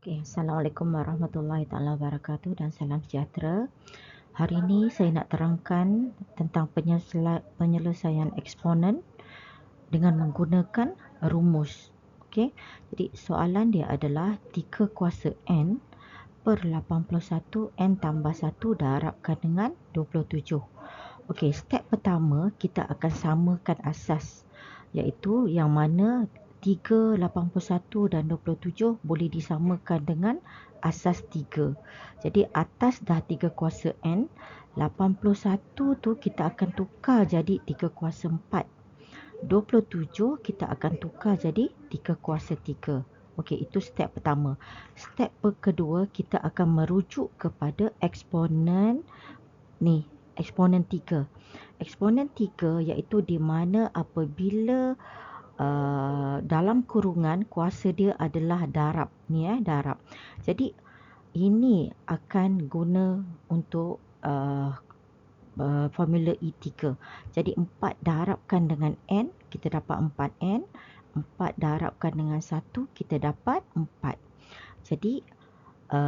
Okay, Assalamualaikum warahmatullahi taala wabarakatuh dan salam sejahtera. Hari ini saya nak terangkan tentang penyelesaian eksponen dengan menggunakan rumus. Okey. Jadi soalan dia adalah 3 kuasa n per 81 n tambah 1 darabkan dengan 27. Okey, step pertama kita akan samakan asas, iaitu yang mana 3, 81 dan 27 boleh disamakan dengan asas 3. Jadi atas dah 3 kuasa n, 81 tu kita akan tukar jadi 3 kuasa 4. 27 kita akan tukar jadi 3 kuasa 3. Okey, itu step pertama. Step kedua, kita akan merujuk kepada eksponen ni, eksponen 3. Eksponen 3 iaitu di mana apabila dalam kurungan kuasa dia adalah darab ni, darab. Jadi ini akan guna untuk formula E3. Jadi 4 darabkan dengan n, kita dapat 4n. 4 darabkan dengan 1, kita dapat 4. Jadi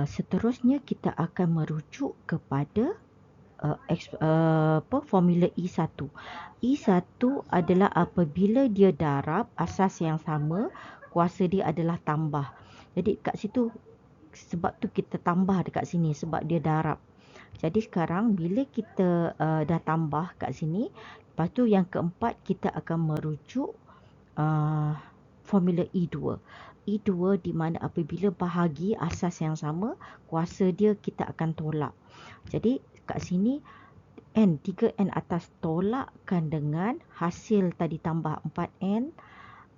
seterusnya kita akan merujuk kepada formula E1. E1 adalah apabila dia darab asas yang sama, kuasa dia adalah tambah. Jadi kat situ, sebab tu kita tambah dekat sini, sebab dia darab. Jadi sekarang bila kita dah tambah kat sini, lepas tu yang keempat kita akan merujuk formula E2. E2 di mana apabila bahagi asas yang sama, kuasa dia kita akan tolak. Jadi kat sini n, 3n atas tolakkan dengan hasil tadi tambah 4n,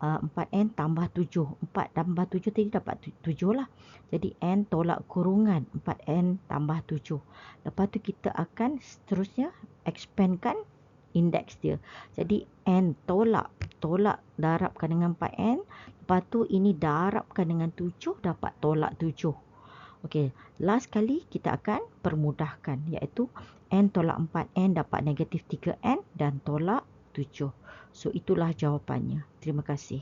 4n tambah 7. 4 tambah 7 tadi dapat 7 lah. Jadi n tolak kurungan 4n tambah 7. Lepas tu kita akan seterusnya expandkan indeks dia. Jadi n tolak darabkan dengan 4n. Lepas tu ini darabkan dengan 7, dapat tolak 7. Okey, last kali kita akan permudahkan, iaitu n tolak 4n dapat negatif 3n dan tolak 7. So itulah jawapannya. Terima kasih.